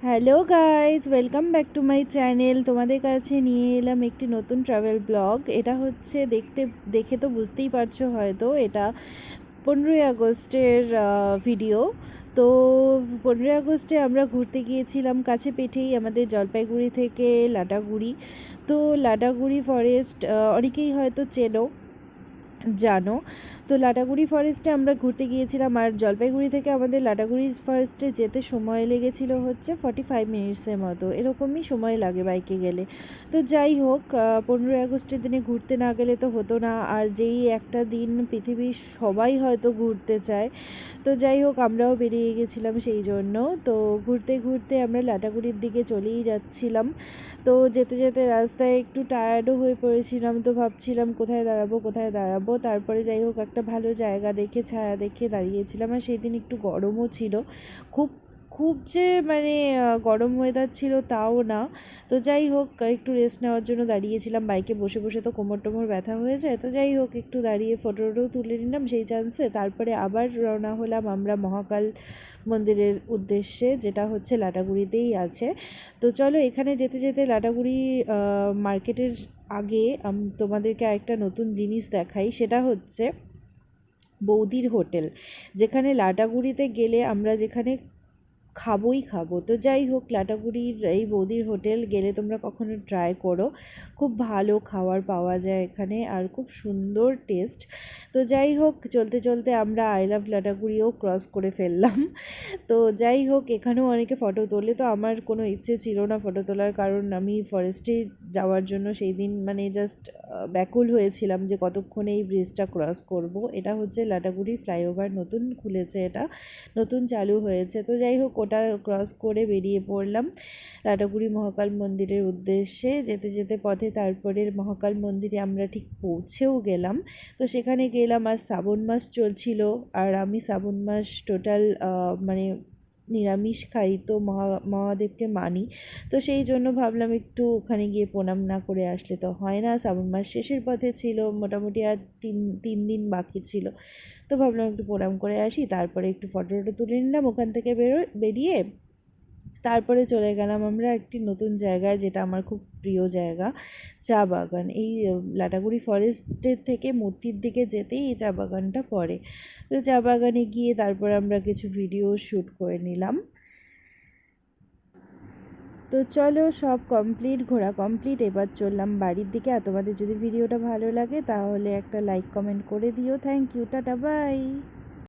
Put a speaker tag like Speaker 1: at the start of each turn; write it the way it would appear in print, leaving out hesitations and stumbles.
Speaker 1: Hello guys, welcome back to my channel. তোমাদের কাছে নিয়ে এলাম একটি নতুন ট্রাভেল ব্লগ। এটা হচ্ছে দেখে তো বুঝতেই পারছো হয়তো এটা 15ই আগস্টের ভিডিও। তো 15ই আগস্টে আমরা ঘুরতে গিয়েছিলাম কাছে পিঠেই আমাদের জলপাইগুড়ি থেকে লাটাগুড়ি। তো লাটাগুড়ি ফরেস্ট অনেকেই হয়তো জানো। তো লাটাগুড়ি ফরেস্টে আমরা ঘুরতে গিয়েছিলাম, আর জলপাইগুড়ি থেকে আমাদের লাটাগুড়ি ফরেস্টে যেতে সময় লেগেছিল হচ্ছে 45 মিনিটসের মতো, এরকমই সময় লাগে বাইকে গেলে। তো যাই হোক, 15ই আগস্টের দিনে ঘুরতে না গেলে তো হতো না, আর যেই একটা দিন পৃথিবীর সবাই হয়তো ঘুরতে চায়। তো যাই হোক, আমরাও বেরিয়ে গেছিলাম সেই জন্য। তো ঘুরতে ঘুরতে আমরা লাটাগুড়ির দিকে চলেই যাচ্ছিলাম। তো যেতে যেতে রাস্তায় একটু টায়ার্ডও হয়ে পড়েছিলাম, তো ভাবছিলাম কোথায় দাঁড়াবো। তারপরে যাই হোক একটা ভালো জায়গা দেখে ছায়া দেখে দাঁড়িয়েছিলাম, আর সেই দিন একটু গরমও ছিল। খুব খুব যে মানে গরম ওয়েদার ছিল তাও না। তো যাই হোক একটু রেস্ট নেওয়ার জন্য দাঁড়িয়েছিলাম, বাইকে বসে বসে তো কোমর টোমর ব্যথা হয়ে যায়। তো যাই হোক একটু দাঁড়িয়ে ফটোটাও তুলে নিলাম সেই চান্সে। তারপরে আবার রওনা হলাম আমরা মহাকাল মন্দিরের উদ্দেশ্যে, যেটা হচ্ছে লাটাগুড়িতেই আছে। তো চলো এখানে যেতে যেতে লাটাগুড়ি মার্কেটের আগে তোমাদেরকে একটা নতুন জিনিস দেখাই। সেটা হচ্ছে বৌদির হোটেল, যেখানে লাটাগুড়িতে গেলে আমরা যেখানে খাবো। তো যাই হোক, লাটাগুড়ির এই বৌদির হোটেল গেলে তোমরা কখনো ট্রাই করো। খুব ভালো খাবার পাওয়া যায় এখানে, আর খুব সুন্দর টেস্ট। তো যাই হোক চলতে চলতে আমরা আই লাভ লাটাগুড়িও ক্রস করে ফেললাম। তো যাই হোক, এখানেও অনেকে ফটো তোলে। তো আমার কোনো ইচ্ছে ছিল না ফটো তোলার, কারণ আমি ফরেস্টে যাওয়ার জন্য সেই দিন মানে জাস্ট ব্যাকুল হয়েছিলাম যে কতক্ষণে এই ব্রিজটা ক্রস করব। এটা হচ্ছে লাটাগুড়ি ফ্লাইওভার, নতুন খুলেছে, এটা নতুন চালু হয়েছে। তো যাই হোক ওটা ক্রস করে বেরিয়ে পড়লাম লাটাগুড়ি মহাকাল মন্দিরের উদ্দেশ্যে। যেতে যেতে পথে তারপরে মহাকাল মন্দিরে আমরা ঠিক পৌঁছেও গেলাম। তো সেখানে গেলাম, আর শ্রাবণ মাস চলছিল, আর আমি শ্রাবণ মাস টোটাল মানে নিরামিষ খাই, তো মহাদেবকে মানি। তো সেই জন্য ভাবলাম একটু ওখানে গিয়ে প্রণাম না করে আসলে তো হয় না। শ্রাবণ মাস শেষের পথে ছিল, মোটামুটি আর তিন দিন বাকি ছিল। তো ভাবলাম একটু প্রণাম করে আসি, তারপরে একটু ফটো তুলে নিলাম ওখান থেকে বেরিয়ে। তারপরে চলে গেলাম আমরা একটি নতুন জায়গায়, যেটা আমার খুব প্রিয় জায়গা, চা বাগান। এই লাটাগুড়ি ফরেস্টের থেকে মূর্তির দিকে যেতেই এই চা বাগানটা পড়ে। তো চা বাগানে গিয়ে তারপর আমরা কিছু ভিডিও শ্যুট করে নিলাম। তো চলো সব কমপ্লিট, ঘোরা কমপ্লিট, এবার চললাম বাড়ির দিকে। আর তোমাদের যদি ভিডিওটা ভালো লাগে তাহলে একটা লাইক কমেন্ট করে দিও। Thank you, tata by.